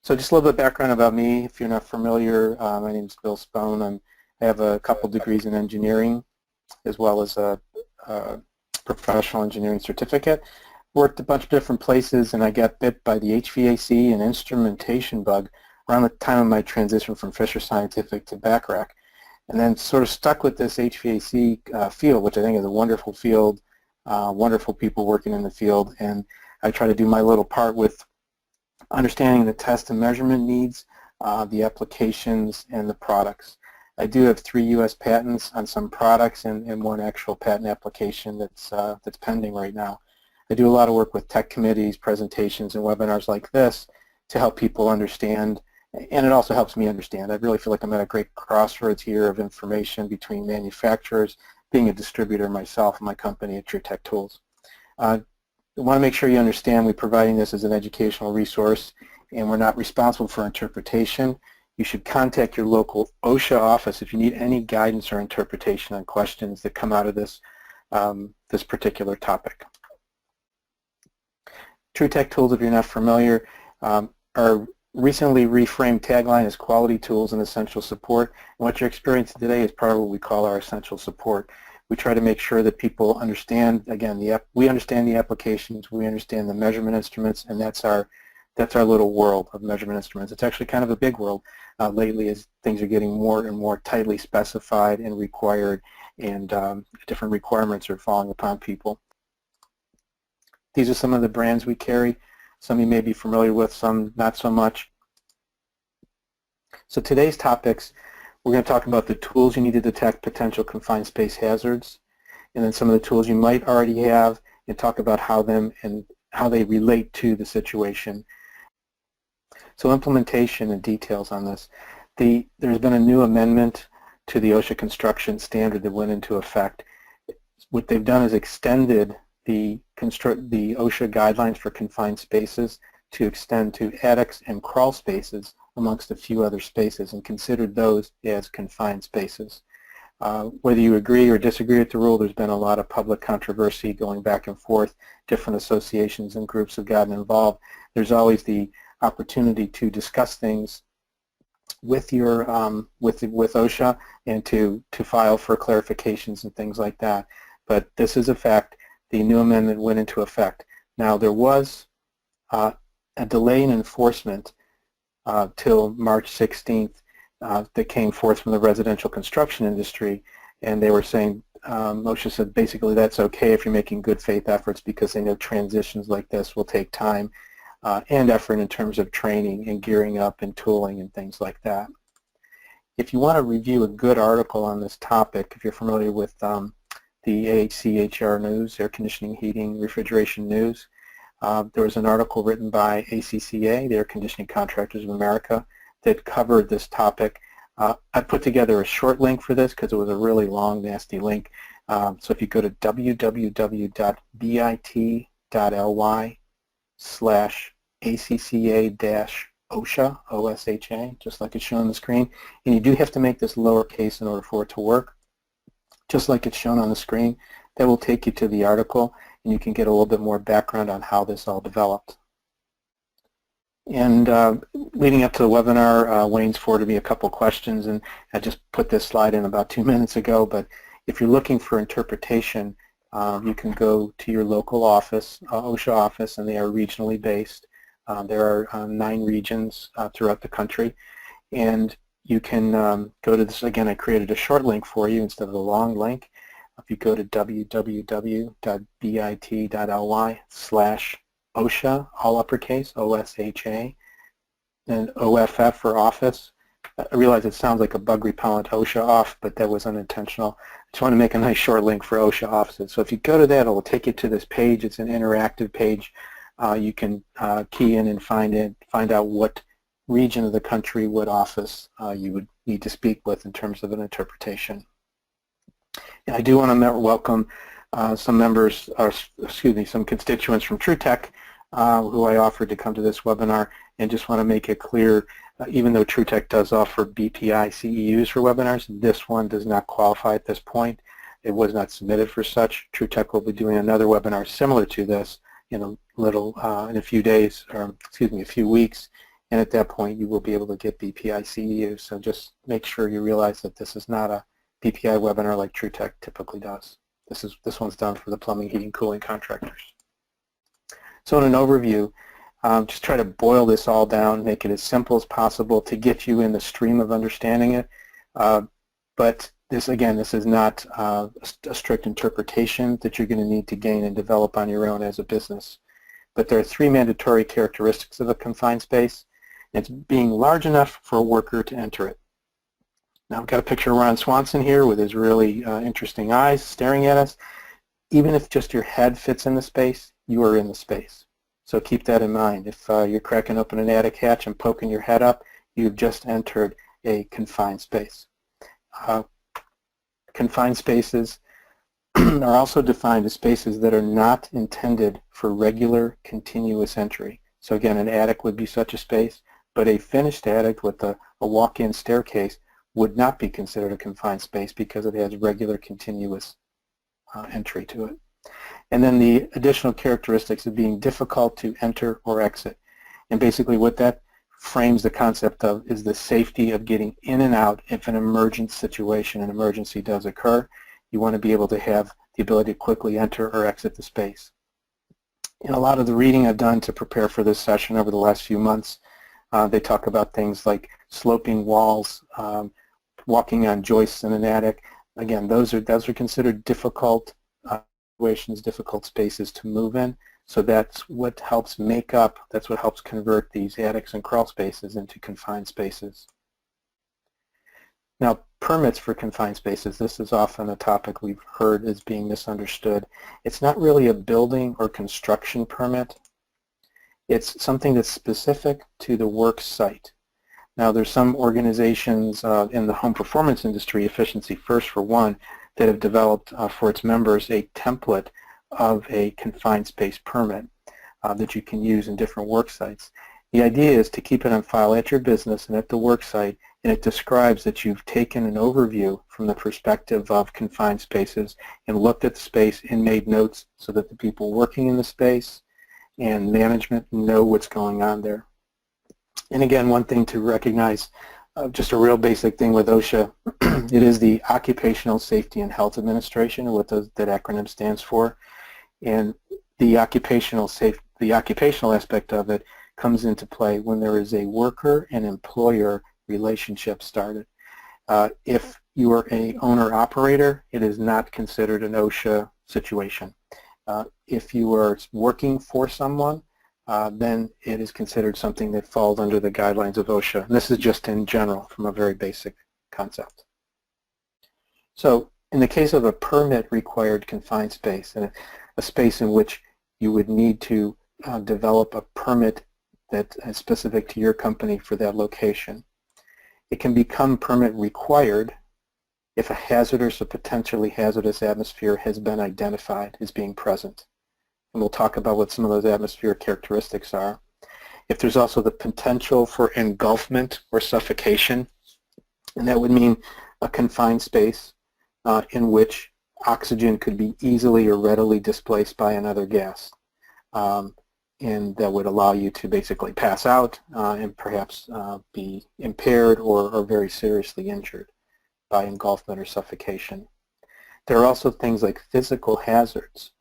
So just a little bit of background about me. If you're not familiar, my name is Bill Spohn. I have a couple degrees in engineering as well as a professional engineering certificate. Worked a bunch of different places, and I got bit by the HVAC and instrumentation bug around the time of my transition from Fisher Scientific to Bacharach, and then sort of stuck with this HVAC field, which I think is a wonderful field, wonderful people working in the field, and I try to do my little part with understanding the test and measurement needs, the applications, and the products. I do have 3 U.S. patents on some products and 1 actual patent application that's pending right now. I do a lot of work with tech committees, presentations, and webinars like this to help people understand, and it also helps me understand. I really feel like I'm at a great crossroads here of information between manufacturers, being a distributor myself, my company at TruTech Tools. I want to make sure you understand we're providing this as an educational resource, and we're not responsible for interpretation. You should contact your local OSHA office if you need any guidance or interpretation on questions that come out of this, this particular topic. TruTech Tools, if you're not familiar, our recently reframed tagline is quality tools and essential support. And what you're experiencing today is part of what we call our essential support. We try to make sure that people understand, again, we understand the applications, we understand the measurement instruments, and that's our little world of measurement instruments. It's actually kind of a big world lately as things are getting more and more tightly specified and required, and different requirements are falling upon people. These are some of the brands we carry. Some you may be familiar with, some not so much. So today's topics, we're going to talk about the tools you need to detect potential confined space hazards, and then some of the tools you might already have, and talk about how they relate to the situation. So implementation and details on this. There's been a new amendment to the OSHA construction standard that went into effect. What they've done is extended the OSHA guidelines for confined spaces to extend to attics and crawl spaces amongst a few other spaces, and considered those as confined spaces. Whether you agree or disagree with the rule, there's been a lot of public controversy going back and forth. Different associations and groups have gotten involved. There's always the opportunity to discuss things with your with OSHA and to file for clarifications and things like that. But this is a fact. The new amendment went into effect. Now there was a delay in enforcement till March 16th that came forth from the residential construction industry, and they were saying, OSHA said basically that's okay if you're making good faith efforts, because they know transitions like this will take time and effort in terms of training and gearing up and tooling and things like that. If you want to review a good article on this topic, if you're familiar with the AHC/HR News, Air Conditioning, Heating, Refrigeration News, there was an article written by ACCA, the Air Conditioning Contractors of America, that covered this topic. I put together a short link for this because it was a really long, nasty link. So if you go to www.bit.ly/ACCA-OSHA, OSHA, just like it's shown on the screen, and you do have to make this lowercase in order for it to work, just like it's shown on the screen. That will take you to the article, and you can get a little bit more background on how this all developed. And leading up to the webinar, Wayne's forwarded me a couple questions, and I just put this slide in about 2 minutes ago. But if you're looking for interpretation, you can go to your local office, OSHA office, and they are regionally based. There are 9 regions throughout the country, and you can go to this. Again, I created a short link for you instead of a long link. If you go to www.bit.ly/OSHA, all uppercase, OSHA, and OFF for office. I realize it sounds like a bug repellent, OSHA off, but that was unintentional. I just want to make a nice short link for OSHA offices. So if you go to that, it will take you to this page. It's an interactive page. You can key in and find out what region of the country, what office you would need to speak with in terms of an interpretation. And I do want to welcome some members, or excuse me, some constituents from TruTech who I offered to come to this webinar, and just want to make it clear, even though TruTech does offer BPI CEUs for webinars, this one does not qualify at this point. It was not submitted for such. TruTech will be doing another webinar similar to this in a few days, or excuse me, a few weeks, and at that point you will be able to get BPI-CEU. So just make sure you realize that this is not a BPI webinar like TruTech typically does. This one's done for the plumbing, heating, cooling contractors. So in an overview, just try to boil this all down, make it as simple as possible to get you in the stream of understanding it. But this, again, this is not a strict interpretation that you're going to need to gain and develop on your own as a business. But there are 3 mandatory characteristics of a confined space. It's being large enough for a worker to enter it. Now I've got a picture of Ron Swanson here with his really interesting eyes staring at us. Even if just your head fits in the space, you are in the space. So keep that in mind. If you're cracking open an attic hatch and poking your head up, you've just entered a confined space. Confined spaces are also defined as spaces that are not intended for regular continuous entry. So again, an attic would be such a space, but a finished attic with a walk-in staircase would not be considered a confined space because it has regular continuous entry to it. And then the additional characteristics of being difficult to enter or exit. And basically what that frames the concept of is the safety of getting in and out if an emergent situation, an emergency does occur. You want to be able to have the ability to quickly enter or exit the space. In a lot of the reading I've done to prepare for this session over the last few months, they talk about things like sloping walls, walking on joists in an attic. Again, those are considered difficult situations, difficult spaces to move in. So that's what helps make up, that's what helps convert these attics and crawl spaces into confined spaces. Now, permits for confined spaces, this is often a topic we've heard as being misunderstood. It's not really a building or construction permit. It's something that's specific to the work site. Now, there's some organizations in the home performance industry, Efficiency First for one, that have developed for its members a template of a confined space permit that you can use in different work sites. The idea is to keep it on file at your business and at the work site, and it describes that you've taken an overview from the perspective of confined spaces and looked at the space and made notes so that the people working in the space and management know what's going on there. And again, one thing to recognize, just a real basic thing with OSHA, it is the Occupational Safety and Health Administration, what that acronym stands for. And the occupational aspect of it comes into play when there is a worker and employer relationship started. If you are an owner-operator, it is not considered an OSHA situation. If you are working for someone, then it is considered something that falls under the guidelines of OSHA. And this is just in general from a very basic concept. So in the case of a permit-required confined space, and a space in which you would need to develop a permit that is specific to your company for that location, it can become permit required if a hazardous or potentially hazardous atmosphere has been identified as being present. And we'll talk about what some of those atmospheric characteristics are. If there's also the potential for engulfment or suffocation, and that would mean a confined space in which oxygen could be easily or readily displaced by another gas. And that would allow you to basically pass out and perhaps be impaired or very seriously injured by engulfment or suffocation. There are also things like physical hazards,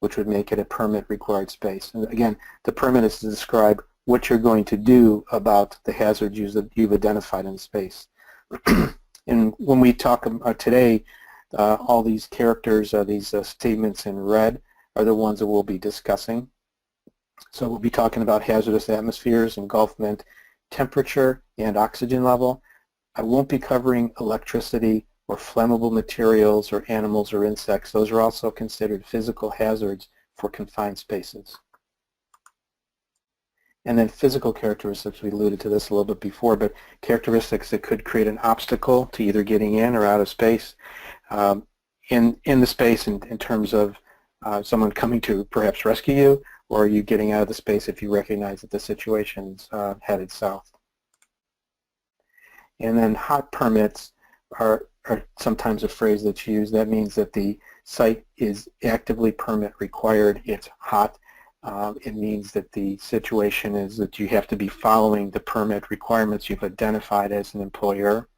which would make it a permit-required space. And again, the permit is to describe what you're going to do about the hazards you've identified in the space. And when we talk today, all these characters, these statements in red, are the ones that we'll be discussing. So we'll be talking about hazardous atmospheres, engulfment, temperature, and oxygen level. I won't be covering electricity or flammable materials or animals or insects. Those are also considered physical hazards for confined spaces. And then physical characteristics, we alluded to this a little bit before, but characteristics that could create an obstacle to either getting in or out of space. In the space in terms of someone coming to perhaps rescue you, or you getting out of the space if you recognize that the situation's headed south. And then hot permits are sometimes a phrase that's used. That means that the site is actively permit required. It's hot. It means that the situation is that you have to be following the permit requirements you've identified as an employer.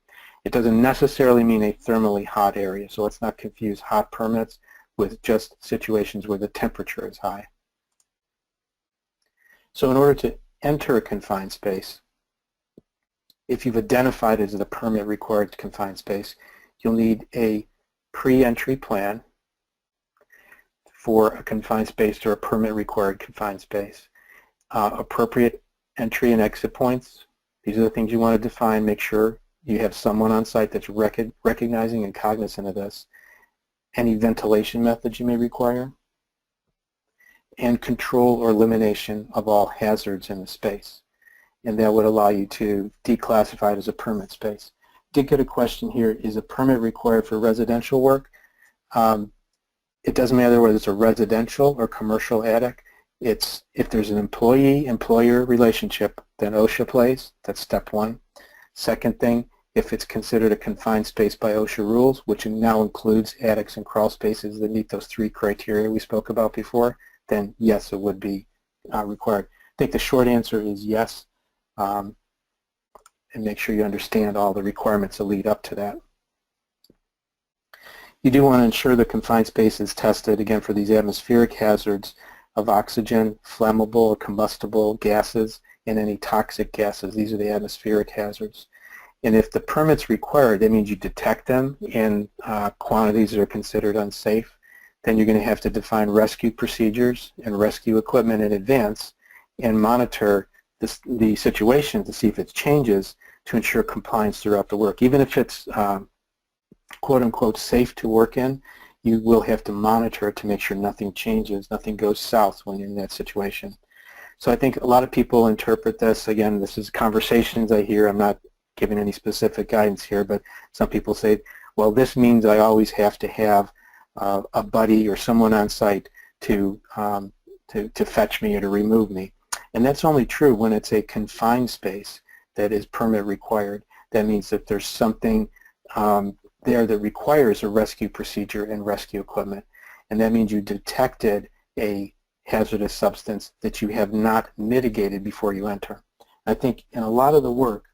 It doesn't necessarily mean a thermally hot area, so let's not confuse hot permits with just situations where the temperature is high. So in order to enter a confined space, if you've identified it as the permit required confined space, you'll need a pre-entry plan for a confined space or a permit required confined space. Appropriate entry and exit points. These are the things you want to define. Make sure you have someone on site that's recognizing and cognizant of this. Any ventilation methods you may require. And control or elimination of all hazards in the space. And that would allow you to declassify it as a permit space. Did get a question here, is a permit required for residential work? It doesn't matter whether it's a residential or commercial attic. It's if there's an employee-employer relationship, then OSHA plays. That's step one. Second thing, if it's considered a confined space by OSHA rules, which now includes attics and crawl spaces that meet those 3 criteria we spoke about before, then yes, it would be required. I think the short answer is yes, and make sure you understand all the requirements that lead up to that. You do want to ensure the confined space is tested, again, for these atmospheric hazards of oxygen, flammable or combustible gases, and any toxic gases. These are the atmospheric hazards. And if the permit's required, that means you detect them in quantities that are considered unsafe. Then you're going to have to define rescue procedures and rescue equipment in advance and monitor the situation to see if it changes to ensure compliance throughout the work. Even if it's quote-unquote safe to work in, you will have to monitor it to make sure nothing changes, nothing goes south when you're in that situation. So I think a lot of people interpret this, again, this is conversations I hear, I'm not giving any specific guidance here, but some people say, well, this means I always have to have a buddy or someone on site to fetch me or to remove me. And that's only true when it's a confined space that is permit required. That means that there's something there that requires a rescue procedure and rescue equipment. And that means you detected a hazardous substance that you have not mitigated before you enter. I think in a lot of the work,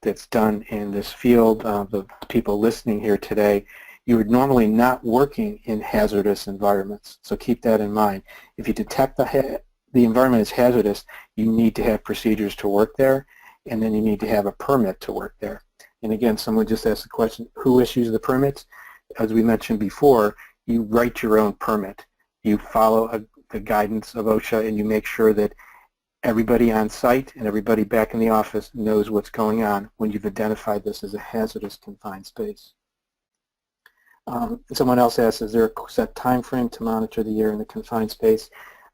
that's done in this field, the people listening here today, you are normally not working in hazardous environments. So keep that in mind. If you detect the environment is hazardous, you need to have procedures to work there, and then you need to have a permit to work there. And again, someone just asked the question, who issues the permits? As we mentioned before, you write your own permit. You follow the guidance of OSHA, and you make sure that everybody on site and everybody back in the office knows what's going on when you've identified this as a hazardous confined space. Someone else asked, is there a set time frame to monitor the air in the confined space?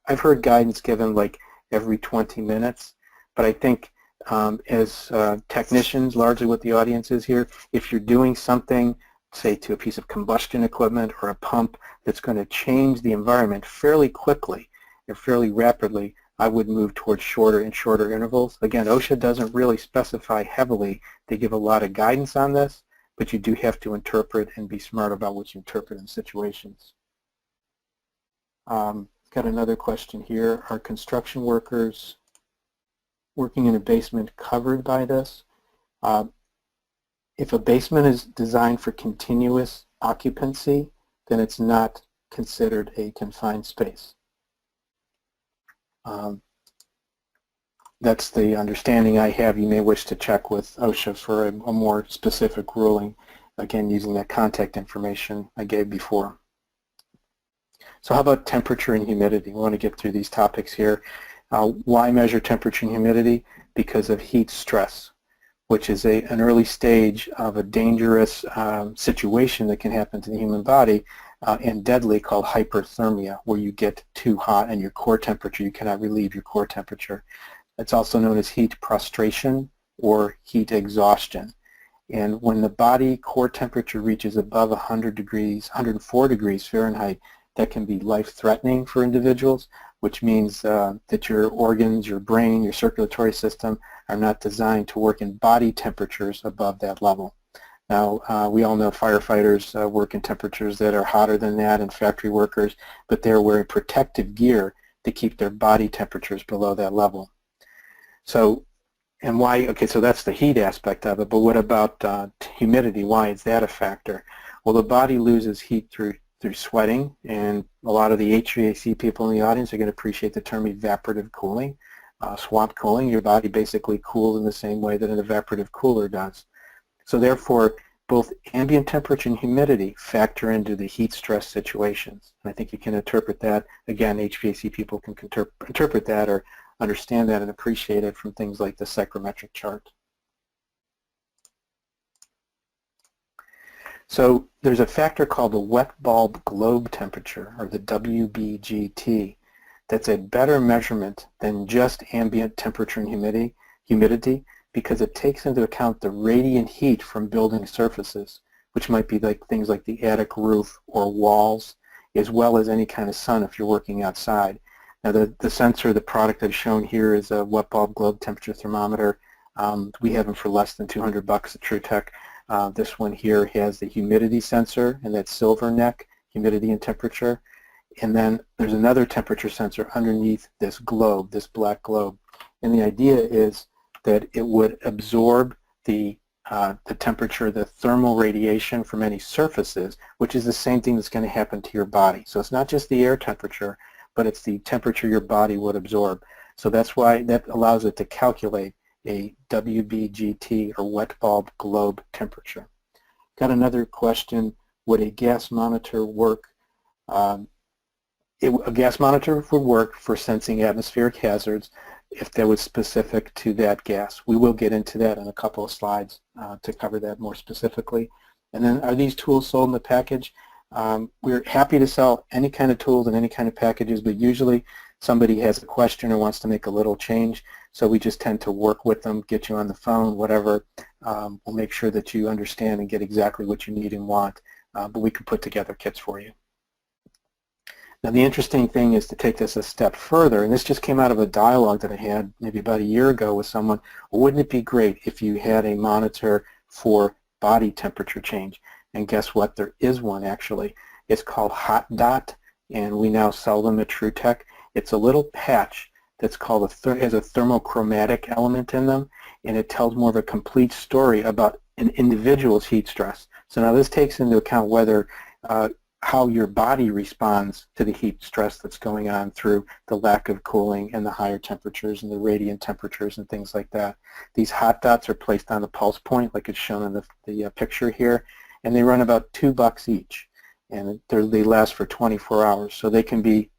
I've heard guidance given like every 20 minutes, but I think as technicians, largely what the audience is here, if you're doing something, say to a piece of combustion equipment or a pump that's going to change the environment fairly quickly or fairly rapidly, I would move towards shorter and shorter intervals. Again, OSHA doesn't really specify heavily. They give a lot of guidance on this, but you do have to interpret and be smart about what you interpret in situations. Got another question here. Are construction workers working in a basement covered by this? If a basement is designed for continuous occupancy, then it's not considered a confined space. That's the understanding I have. You may wish to check with OSHA for a more specific ruling, again using that contact information I gave before. So how about temperature and humidity? We want to get through these topics here. Why measure temperature and humidity? Because of heat stress, which is an early stage of a dangerous situation that can happen to the human body and deadly, called hyperthermia, where you get too hot and your core temperature, you cannot relieve your core temperature. It's also known as heat prostration or heat exhaustion. And when the body core temperature reaches above 100 degrees, 104 degrees Fahrenheit, that can be life-threatening for individuals, which means that your organs, your brain, your circulatory system are not designed to work in body temperatures above that level. Now, we all know firefighters work in temperatures that are hotter than that, and factory workers, but they're wearing protective gear to keep their body temperatures below that level. So, and why, okay, so that's the heat aspect of it, but what about humidity? Why is that a factor? Well, the body loses heat through sweating, and a lot of the HVAC people in the audience are going to appreciate the term evaporative cooling. Swamp cooling, your body basically cools in the same way that an evaporative cooler does. So therefore, both ambient temperature and humidity factor into the heat stress situations. And I think you can interpret that, again, HVAC people can interpret that or understand that and appreciate it from things like the psychrometric chart. So there's a factor called the wet bulb globe temperature, or the WBGT, that's a better measurement than just ambient temperature and humidity, because it takes into account the radiant heat from building surfaces, which might be like things like the attic roof or walls, as well as any kind of sun if you're working outside. Now the sensor, the product I've shown here is a wet bulb globe temperature thermometer. We have them for less than $200 at TruTech. This one here has the humidity sensor and that silver neck, humidity and temperature. And then there's another temperature sensor underneath this globe, this black globe. And the idea is that it would absorb the temperature, the thermal radiation from any surfaces, which is the same thing that's going to happen to your body. So it's not just the air temperature, but it's the temperature your body would absorb. So that's why that allows it to calculate a WBGT, or wet bulb globe temperature. Got another question: would a gas monitor work? A gas monitor would work for sensing atmospheric hazards if that was specific to that gas. We will get into that in a couple of slides to cover that more specifically. And then, are these tools sold in the package? We're happy to sell any kind of tools and any kind of packages, but usually somebody has a question or wants to make a little change, so we just tend to work with them, get you on the phone, whatever. We'll make sure that you understand and get exactly what you need and want, but we can put together kits for you. Now the interesting thing is to take this a step further, and this just came out of a dialogue that I had maybe about a year ago with someone. Wouldn't it be great if you had a monitor for body temperature change? And guess what? There is one actually. It's called Hot Dot, and we now sell them at TruTech. It's a little patch that's called has a thermochromatic element in them, and it tells more of a complete story about an individual's heat stress. So now this takes into account whether how your body responds to the heat stress that's going on through the lack of cooling and the higher temperatures and the radiant temperatures and things like that. These hot dots are placed on the pulse point, like it's shown in the picture here, and they run about $2 each, and they last for 24 hours. So they can be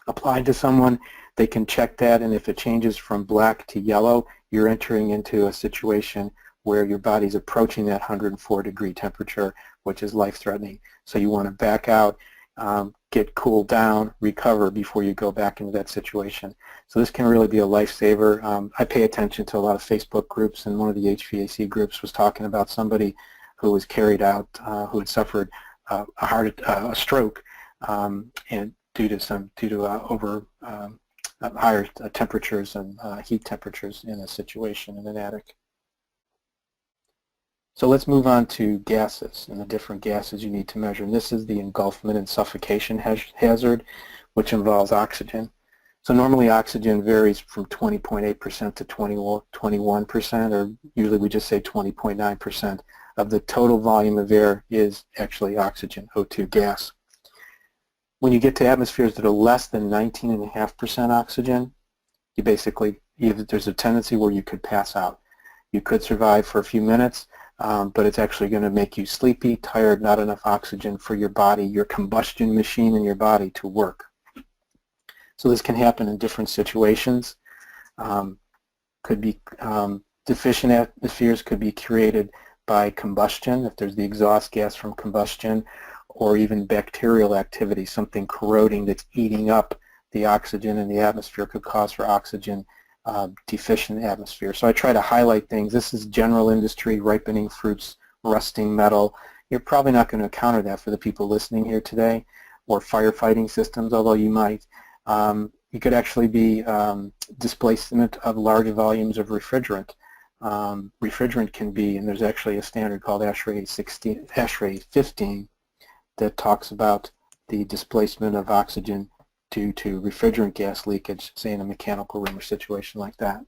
applied to someone, they can check that, and if it changes from black to yellow, you're entering into a situation where your body's approaching that 104-degree temperature, which is life-threatening. So you want to back out, get cooled down, recover before you go back into that situation. So this can really be a lifesaver. I pay attention to a lot of Facebook groups, and one of the HVAC groups was talking about somebody who was carried out, who had suffered a stroke, and due to higher temperatures and heat temperatures in a situation in an attic. So let's move on to gases and the different gases you need to measure. And this is the engulfment and suffocation hazard, which involves oxygen. So normally oxygen varies from 20.8% to 21%, or usually we just say 20.9% of the total volume of air is actually oxygen, O2 gas. When you get to atmospheres that are less than 19.5% oxygen, there's a tendency where you could pass out. You could survive for a few minutes, but it's actually going to make you sleepy, tired, not enough oxygen for your body, your combustion machine in your body to work. So this can happen in different situations. Could be deficient atmospheres could be created by combustion, if there's the exhaust gas from combustion, or even bacterial activity, something corroding that's eating up the oxygen in the atmosphere could cause for oxygen deficient atmosphere. So I try to highlight things. This is general industry, ripening fruits, rusting metal. You're probably not going to encounter that for the people listening here today, or firefighting systems, although you might. You could actually be displacement of large volumes of refrigerant. refrigerant can be, and there's actually a standard called ASHRAE 15 that talks about the displacement of oxygen due to refrigerant gas leakage, say in a mechanical room or situation like that.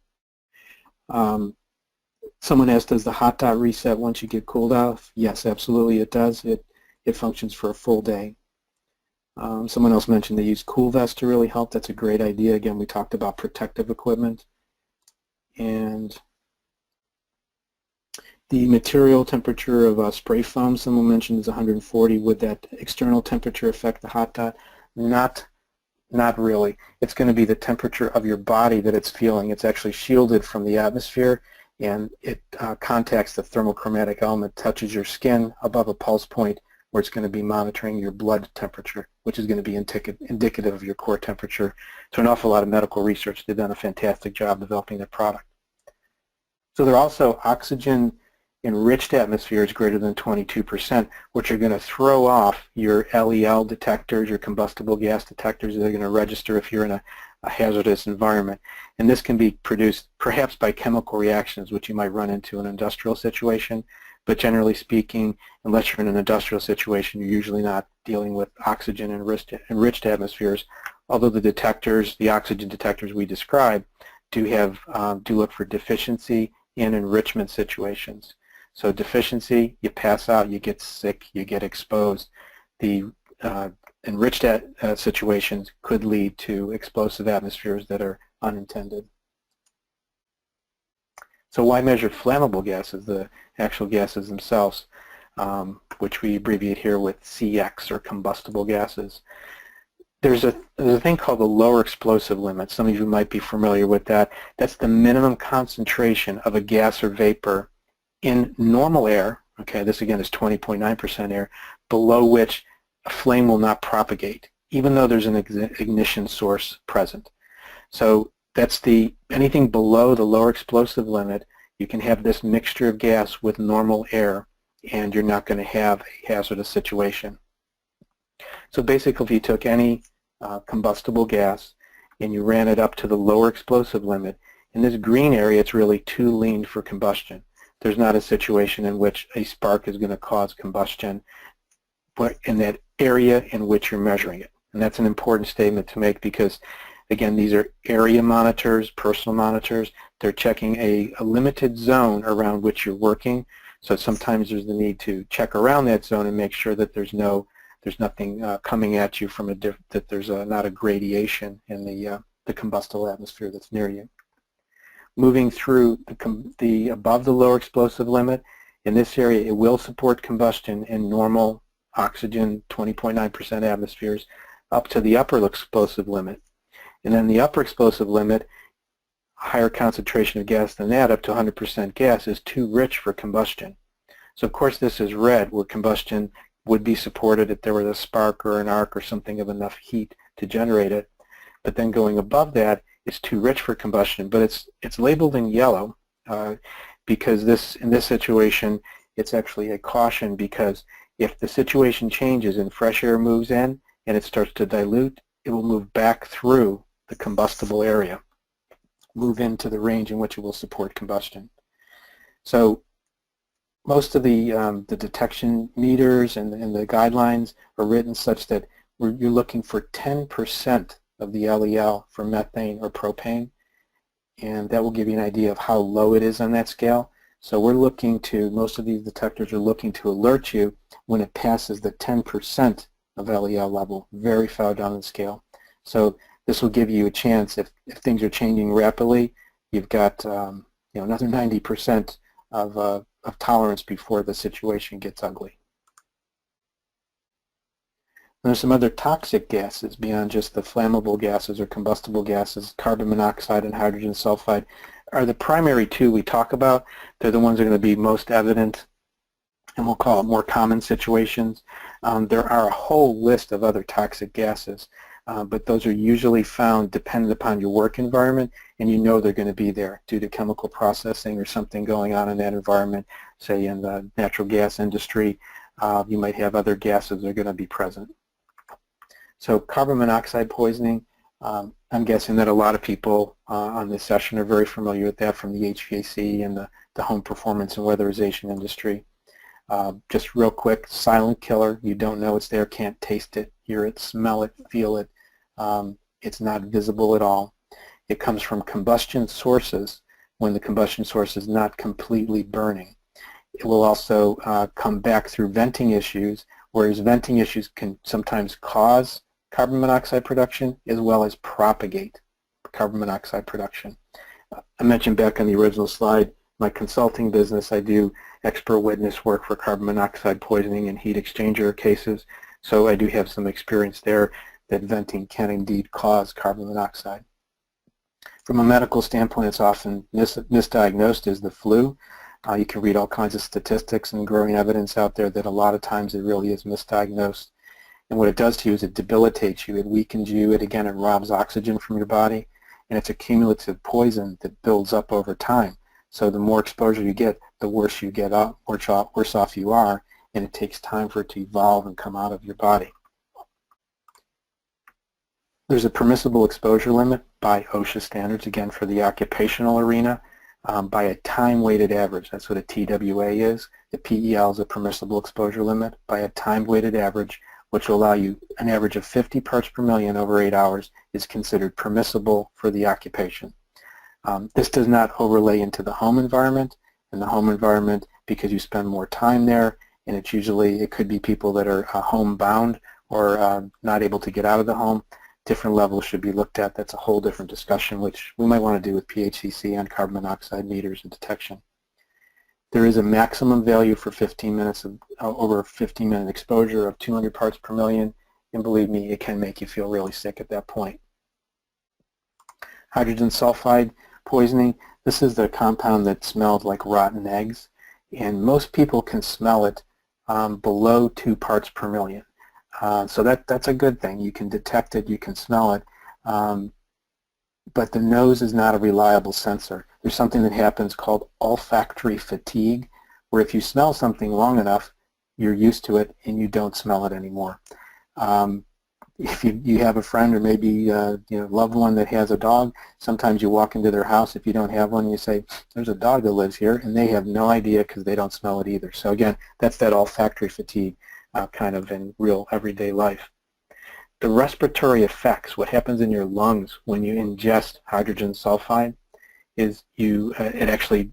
Someone asked, does the hot dot reset once you get cooled off? Yes, absolutely it does. It functions for a full day. Someone else mentioned they use cool vests to really help. That's a great idea. Again, we talked about protective equipment. And the material temperature of spray foam, someone mentioned, is 140. Would that external temperature affect the hot dot? Not really. It's going to be the temperature of your body that it's feeling. It's actually shielded from the atmosphere, and it contacts the thermochromatic element, touches your skin above a pulse point where it's going to be monitoring your blood temperature, which is going to be indicative of your core temperature. So an awful lot of medical research, they've done a fantastic job developing their product. So there are also oxygen-enriched atmospheres greater than 22%, which are going to throw off your LEL detectors, your combustible gas detectors. They're going to register if you're in a hazardous environment. And this can be produced perhaps by chemical reactions, which you might run into in an industrial situation. But generally speaking, unless you're in an industrial situation, you're usually not dealing with oxygen-enriched atmospheres, although the detectors, the oxygen detectors we described, do look for deficiency in enrichment situations. So deficiency, you pass out, you get sick, you get exposed. The enriched situations could lead to explosive atmospheres that are unintended. So why measure flammable gases, the actual gases themselves, which we abbreviate here with CX, or combustible gases? There's a thing called the lower explosive limit. Some of you might be familiar with that. That's the minimum concentration of a gas or vapor in normal air. Okay, this again is 20.9% air, below which a flame will not propagate, even though there's an ignition source present. So that's anything below the lower explosive limit, you can have this mixture of gas with normal air, and you're not going to have a hazardous situation. So basically, if you took any combustible gas and you ran it up to the lower explosive limit, in this green area, it's really too lean for combustion. There's not a situation in which a spark is going to cause combustion, but in that area in which you're measuring it. And that's an important statement to make because, again, these are area monitors, personal monitors. They're checking a limited zone around which you're working. So sometimes there's the need to check around that zone and make sure that there's nothing coming at you from that there's not a gradation in the combustible atmosphere that's near you. Moving through the above the lower explosive limit, in this area it will support combustion in normal oxygen 20.9% atmospheres up to the upper explosive limit. And then the upper explosive limit, a higher concentration of gas than that, up to 100% gas, is too rich for combustion. So of course this is red, where combustion would be supported if there was a spark or an arc or something of enough heat to generate it. But then going above that, it's too rich for combustion. But it's labeled in yellow because in this situation, it's actually a caution, because if the situation changes and fresh air moves in and it starts to dilute, it will move back through the combustible area, move into the range in which it will support combustion. So most of the detection meters and the guidelines are written such that you're looking for 10% of the LEL for methane or propane, and that will give you an idea of how low it is on that scale. So most of these detectors are looking to alert you when it passes the 10% of LEL level, very far down the scale. So this will give you a chance, if things are changing rapidly, you've got another 90% of tolerance before the situation gets ugly. There's some other toxic gases beyond just the flammable gases or combustible gases. Carbon monoxide and hydrogen sulfide are the primary two we talk about. They're the ones that are going to be most evident, and we'll call it more common situations. There are a whole list of other toxic gases, but those are usually found dependent upon your work environment, and you know they're going to be there due to chemical processing or something going on in that environment. Say in the natural gas industry, you might have other gases that are going to be present. So carbon monoxide poisoning, I'm guessing that a lot of people on this session are very familiar with that from the HVAC and the home performance and weatherization industry. Just real quick, silent killer. You don't know it's there, can't taste it, hear it, smell it, feel it. It's not visible at all. It comes from combustion sources when the combustion source is not completely burning. It will also come back through venting issues, whereas venting issues can sometimes cause carbon monoxide production as well as propagate carbon monoxide production. I mentioned back on the original slide, my consulting business, I do expert witness work for carbon monoxide poisoning and heat exchanger cases, so I do have some experience there that venting can indeed cause carbon monoxide. From a medical standpoint, it's often misdiagnosed as the flu. You can read all kinds of statistics and growing evidence out there that a lot of times it really is misdiagnosed. And what it does to you is it debilitates you, it weakens you, it robs oxygen from your body, and it's a cumulative poison that builds up over time. So the more exposure you get, the worse you get up, worse off you are, and it takes time for it to evolve and come out of your body. There's a permissible exposure limit by OSHA standards, again for the occupational arena, by a time-weighted average. That's what a TWA is. The PEL is a permissible exposure limit by a time-weighted average, which will allow you an average of 50 parts per million over 8 hours is considered permissible for the occupation. This does not overlay into the home environment. In the home environment, because you spend more time there, and it could be people that are homebound or not able to get out of the home. Different levels should be looked at. That's a whole different discussion, which we might want to do with PHCC on carbon monoxide meters and detection. There is a maximum value for 15 minutes of over a 15-minute exposure of 200 parts per million, and believe me, it can make you feel really sick at that point. Hydrogen sulfide poisoning. This is the compound that smelled like rotten eggs, and most people can smell it below 2 parts per million. So that's a good thing. You can detect it, you can smell it, but the nose is not a reliable sensor. There's something that happens called olfactory fatigue, where if you smell something long enough, you're used to it and you don't smell it anymore. If you have a friend or maybe loved one that has a dog, sometimes you walk into their house if you don't have one and you say, there's a dog that lives here, and they have no idea because they don't smell it either. So again, that's that olfactory fatigue kind of in real everyday life. The respiratory effects, what happens in your lungs when you ingest hydrogen sulfide is it actually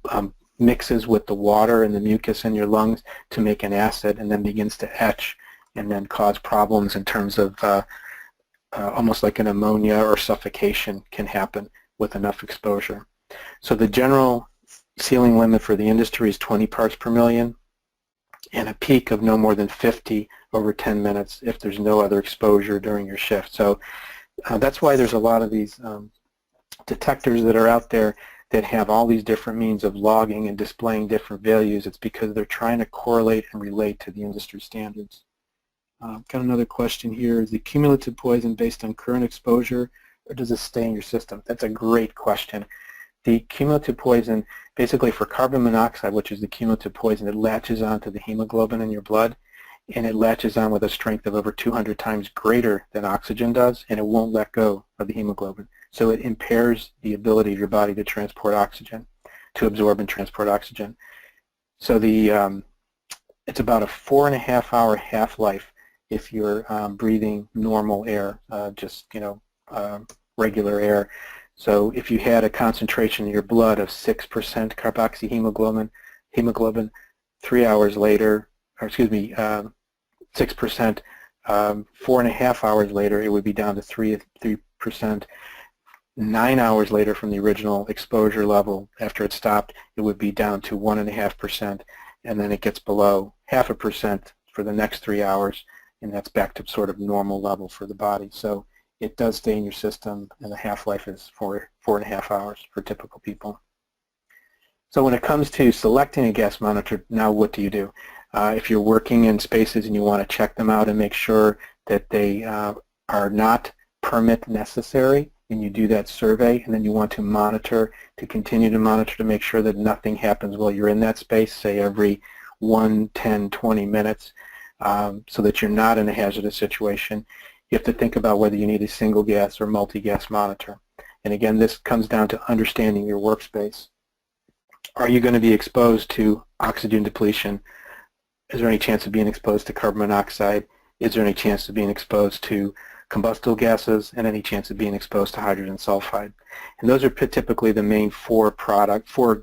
mixes with the water and the mucus in your lungs to make an acid and then begins to etch and then cause problems in terms of almost like an ammonia or suffocation can happen with enough exposure. So the general ceiling limit for the industry is 20 parts per million and a peak of no more than 50 over 10 minutes if there's no other exposure during your shift. So that's why there's a lot of these detectors that are out there that have all these different means of logging and displaying different values. It's because they're trying to correlate and relate to the industry standards. Got another question here. Is the cumulative poison based on current exposure, or does it stay in your system? That's a great question. The cumulative poison, basically for carbon monoxide, which is the cumulative poison, it latches onto the hemoglobin in your blood, and it latches on with a strength of over 200 times greater than oxygen does, and it won't let go of the hemoglobin. So it impairs the ability of your body to transport oxygen, to absorb and transport oxygen. So it's about a 4.5-hour half-life if you're breathing normal air, just regular air. So if you had a concentration in your blood of 6% carboxyhemoglobin, 3 hours later, or excuse me, 6%, 4.5 hours later, it would be down to 3%. 9 hours later from the original exposure level, after it stopped, it would be down to 1.5%, and then it gets below 0.5% for the next 3 hours, and that's back to sort of normal level for the body. So it does stay in your system, and the half-life is 4.5 hours for typical people. So when it comes to selecting a gas monitor, now what do you do? If you're working in spaces and you want to check them out and make sure that they are not permit necessary, and you do that survey, and then you want to monitor, to continue to monitor to make sure that nothing happens while you're in that space, say every 1, 10, 20 minutes, so that you're not in a hazardous situation. you have to think about whether you need a single gas or multi-gas monitor. And again, this comes down to understanding your workspace. Are you going to be exposed to oxygen depletion? Is there any chance of being exposed to carbon monoxide? Is there any chance of being exposed to combustible gases, and any chance of being exposed to hydrogen sulfide? And those are typically the main four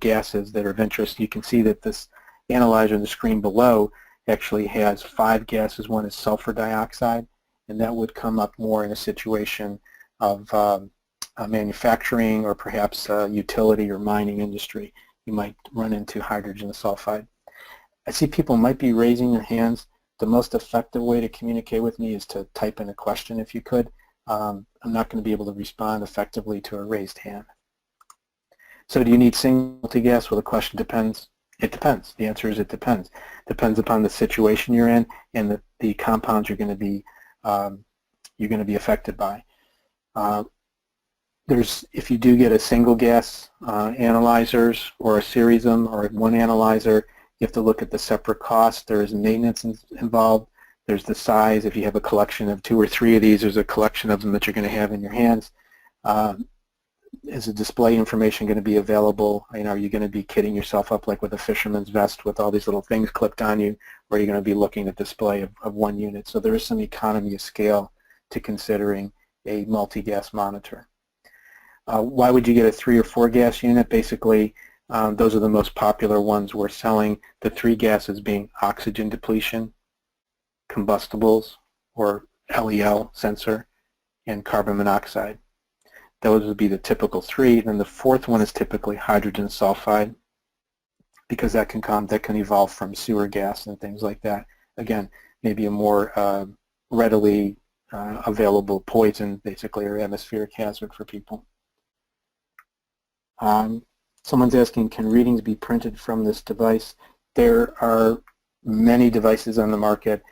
gases that are of interest. You can see that this analyzer on the screen below actually has 5 gases. One is sulfur dioxide, and that would come up more in a situation of manufacturing or perhaps utility or mining industry. You might run into hydrogen sulfide. I see people might be raising their hands. The most effective way to communicate with me is to type in a question if you could. I'm not going to be able to respond effectively to a raised hand. So do you need single multi-gas? Well, the question depends. It depends. The answer is it depends. Depends upon the situation you're in and the compounds you're going to be affected by. If you do get a single gas analyzers or a series of them or one analyzer, you have to look at the separate costs. There is maintenance involved. There's the size. If you have a collection of 2 or 3 of these, there's a collection of them that you're going to have in your hands. Is the display information going to be available? Are you going to be kitting yourself up like with a fisherman's vest with all these little things clipped on you, or are you going to be looking at display of one unit? So there is some economy of scale to considering a multi-gas monitor. Why would you get a 3 or 4 gas unit? Basically, those are the most popular ones we're selling. The 3 gases being oxygen depletion, combustibles or LEL sensor, and carbon monoxide. Those would be the typical 3. Then the 4th one is typically hydrogen sulfide, because that can evolve from sewer gas and things like that. Again, maybe a more readily available poison, basically, or atmospheric hazard for people. Someone's asking, can readings be printed from this device? There are many devices on the market.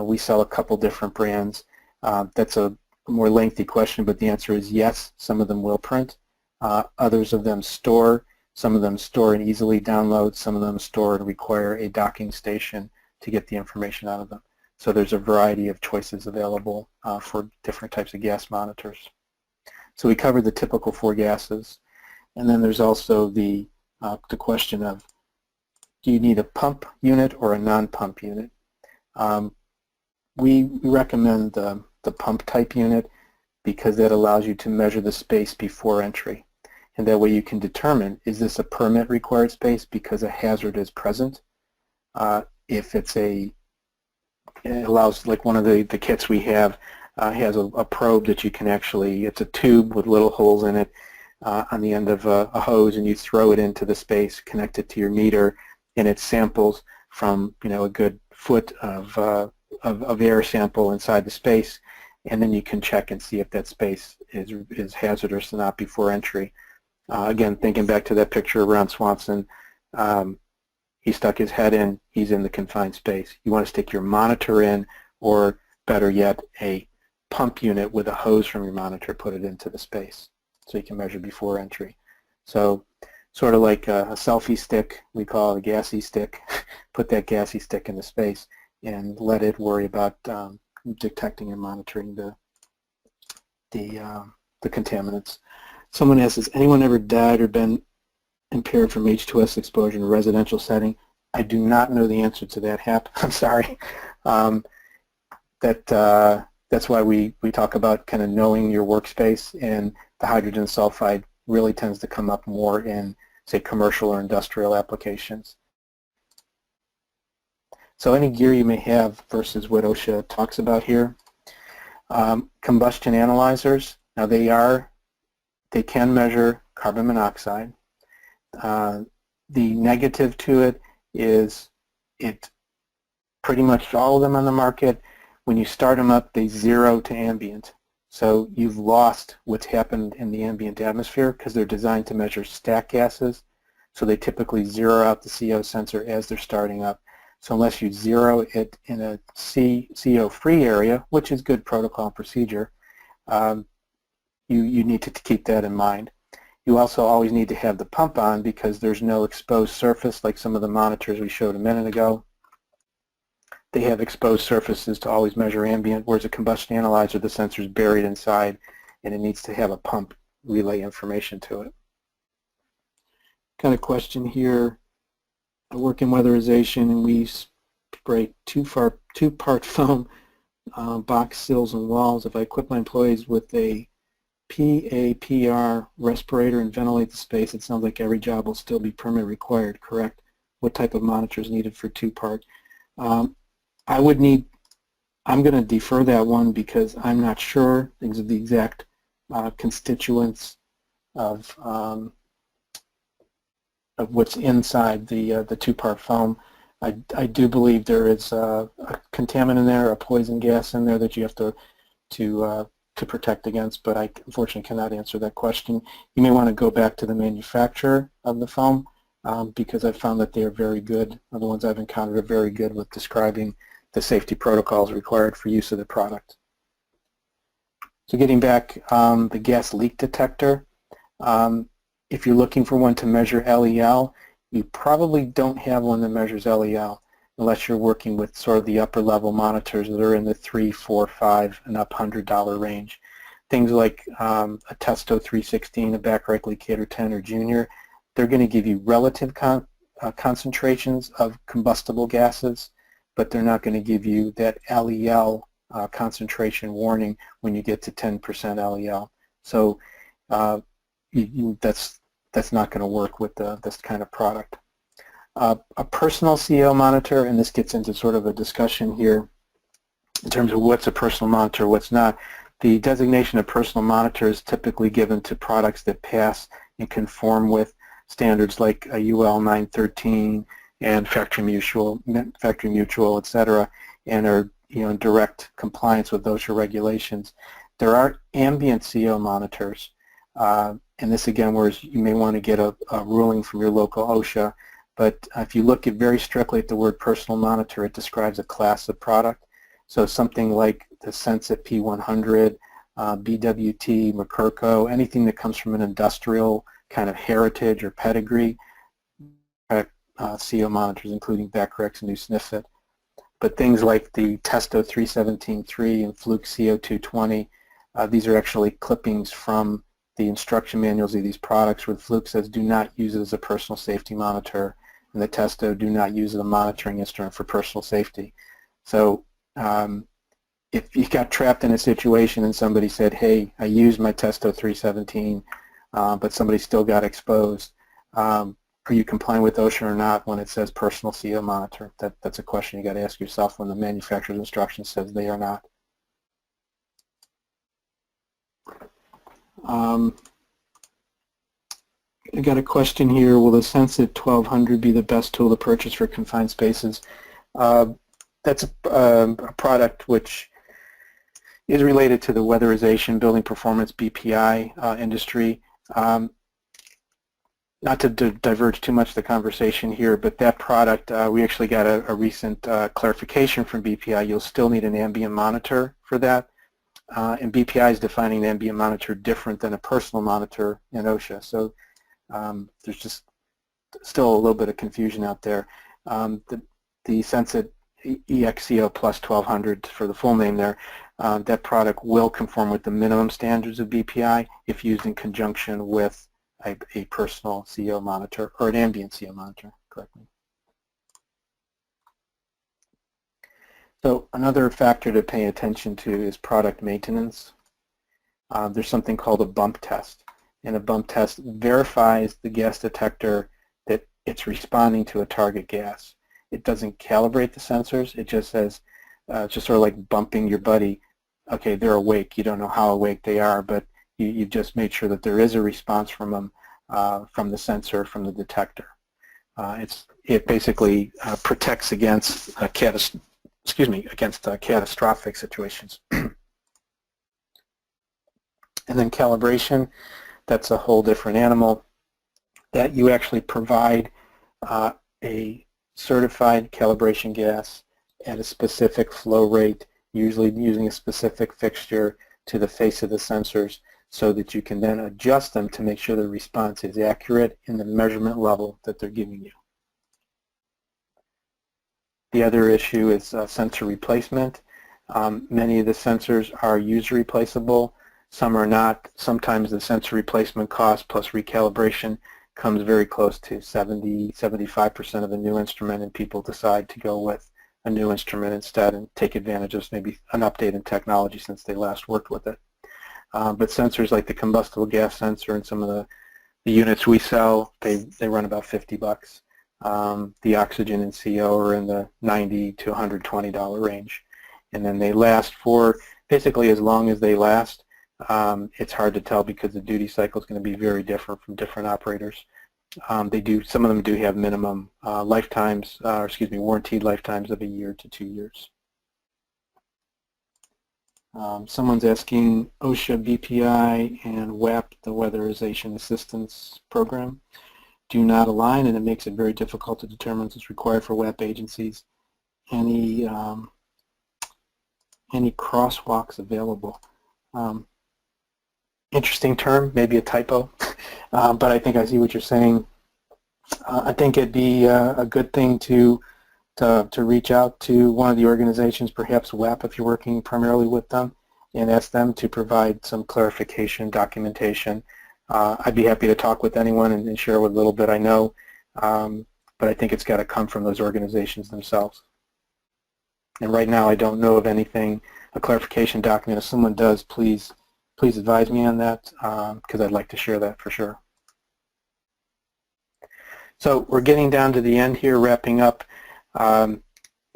We sell a couple different brands. That's a more lengthy question, but the answer is yes. Some of them will print. Others of them store. Some of them store and easily download. Some of them store and require a docking station to get the information out of them. So there's a variety of choices available for different types of gas monitors. So we covered the typical 4 gases. And then there's also the question of, do you need a pump unit or a non-pump unit? We recommend the pump type unit because that allows you to measure the space before entry. And that way you can determine, is this a permit required space because a hazard is present? If it allows, like one of the kits we have has a probe that you can actually, it's a tube with little holes in it on the end of a hose, and you throw it into the space, connect it to your meter, and it samples from a good foot of air sample inside the space, and then you can check and see if that space is hazardous or not before entry. Again, thinking back to that picture of Ron Swanson, he stuck his head in, he's in the confined space. You want to stick your monitor in, or better yet, a pump unit with a hose from your monitor, put it into the space so you can measure before entry. So sort of like a selfie stick, we call it a gassy stick. Put that gassy stick in the space and let it worry about detecting and monitoring the contaminants. Someone asks, has anyone ever died or been impaired from H2S exposure in a residential setting? I do not know the answer to that, Hap. I'm sorry. That's why we talk about kind of knowing your workspace, and the hydrogen sulfide really tends to come up more in, say, commercial or industrial applications. So any gear you may have versus what OSHA talks about here. Combustion analyzers, now they can measure carbon monoxide. The negative to it is pretty much all of them on the market, when you start them up, they zero to ambient. So you've lost what's happened in the ambient atmosphere because they're designed to measure stack gases. So they typically zero out the CO sensor as they're starting up. So unless you zero it in a CO-free area, which is good protocol and procedure, you need to keep that in mind. You also always need to have the pump on because there's no exposed surface like some of the monitors we showed a minute ago. they have exposed surfaces to always measure ambient, whereas a combustion analyzer, the sensor is buried inside and it needs to have a pump relay information to it. Got a question here. I work in weatherization and we spray two-part foam box sills and walls. If I equip my employees with a PAPR respirator and ventilate the space, it sounds like every job will still be permit required, correct? What type of monitor is needed for two-part? I'm going to defer that one because I'm not sure of the exact constituents of what's inside the two-part foam. I do believe there is a contaminant in there, a poison gas in there that you have to protect against, but I unfortunately cannot answer that question. You may want to go back to the manufacturer of the foam because I've found that they are very good. The ones I've encountered are very good with describing the safety protocols required for use of the product. So getting back, the gas leak detector. If you're looking for one to measure LEL, you probably don't have one that measures LEL unless you're working with sort of the upper level monitors that are in the $3, $4, $5 and up $100 range. Things like a Testo 316, a Bacharach Leacator 10 or Junior, they're going to give you relative concentrations of combustible gases, but they're not going to give you that LEL concentration warning when you get to 10% LEL. So that's not going to work with this kind of product. A personal CO monitor, and this gets into sort of a discussion here in terms of what's a personal monitor, what's not. The designation of personal monitor is typically given to products that pass and conform with standards like a UL 913 and Factory Mutual, etc., and are in direct compliance with OSHA regulations. There are ambient CO monitors. And this again, whereas you may want to get a ruling from your local OSHA, but if you look very strictly at the word personal monitor, it describes a class of product. So something like the Sensit P100, BWT, McCurco, anything that comes from an industrial kind of heritage or pedigree, CO monitors, including Bacharach's and New Sniffit. But things like the Testo 317.3 and Fluke CO220, these are actually clippings from the instruction manuals of these products where Fluke says do not use it as a personal safety monitor, and the Testo do not use it as a monitoring instrument for personal safety. So if you got trapped in a situation and somebody said, hey, I used my Testo 317, but somebody still got exposed, are you complying with OSHA or not when it says personal CO monitor? That's a question you got to ask yourself when the manufacturer's instruction says they are not. I got a question here, will the Sensit 1200 be the best tool to purchase for confined spaces? That's a product which is related to the weatherization, building performance, BPI industry. Not to diverge too much the conversation here, but that product, we actually got a recent clarification from BPI. You'll still need an ambient monitor for that. And BPI is defining the ambient monitor different than a personal monitor in OSHA. So there's just still a little bit of confusion out there. The Sensit EXCO Plus 1200 for the full name there, that product will conform with the minimum standards of BPI if used in conjunction with a personal CO monitor or an ambient CO monitor, correctly. So another factor to pay attention to is product maintenance. There's something called a bump test, and a bump test verifies the gas detector that it's responding to a target gas. It doesn't calibrate the sensors. It just says, just sort of like bumping your buddy. Okay, they're awake. You don't know how awake they are, but you've just made sure that there is a response from them, from the sensor, from the detector. It basically protects against catastrophic situations. And then calibration, that's a whole different animal. That you actually provide a certified calibration gas at a specific flow rate, usually using a specific fixture to the face of the sensors, so that you can then adjust them to make sure the response is accurate in the measurement level that they're giving you. The other issue is sensor replacement. Many of the sensors are user replaceable. Some are not. Sometimes the sensor replacement cost plus recalibration comes very close to 70–75% of the new instrument, and people decide to go with a new instrument instead and take advantage of maybe an update in technology since they last worked with it. But sensors like the combustible gas sensor and some of the units we sell, they run about $50. The oxygen and CO are in the $90 to $120 range. And then they last for basically as long as they last. It's hard to tell because the duty cycle is going to be very different from different operators. Some of them do have minimum lifetimes, warranted lifetimes of 1 year to 2 years. Someone's asking OSHA, BPI, and WAP, the Weatherization Assistance Program, do not align, and it makes it very difficult to determine what's required for WAP agencies. Any crosswalks available? Interesting term, maybe a typo, but I think I see what you're saying. I think it'd be a good thing to reach out to one of the organizations, perhaps WAP if you're working primarily with them, and ask them to provide some clarification, documentation. I'd be happy to talk with anyone and share what little bit I know, but I think it's got to come from those organizations themselves. And right now I don't know of anything, a clarification document. If someone does, please advise me on that, because I'd like to share that for sure. So we're getting down to the end here, wrapping up. I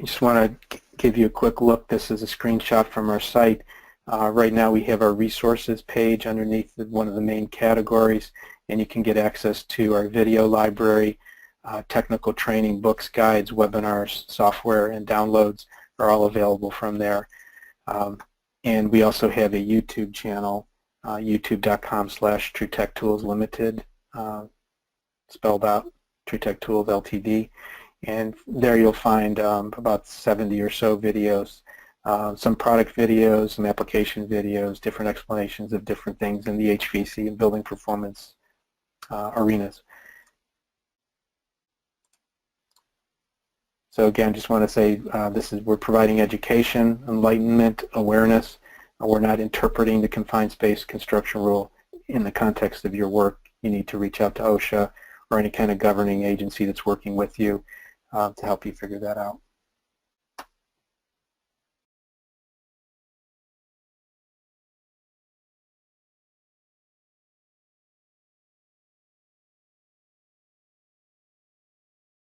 just want to give you a quick look. This is a screenshot from our site. Right now we have our resources page underneath one of the main categories, and you can get access to our video library, technical training, books, guides, webinars, software, and downloads are all available from there. And we also have a YouTube channel, youtube.com/TrueTechToolsLimited, spelled out, TrueTech Tools Ltd. And there you'll find about 70 or so videos, some product videos, some application videos, different explanations of different things in the HVAC and building performance arenas. So again, just want to say we're providing education, enlightenment, awareness. We're not interpreting the confined space construction rule. In the context of your work, you need to reach out to OSHA or any kind of governing agency that's working with you to help you figure that out.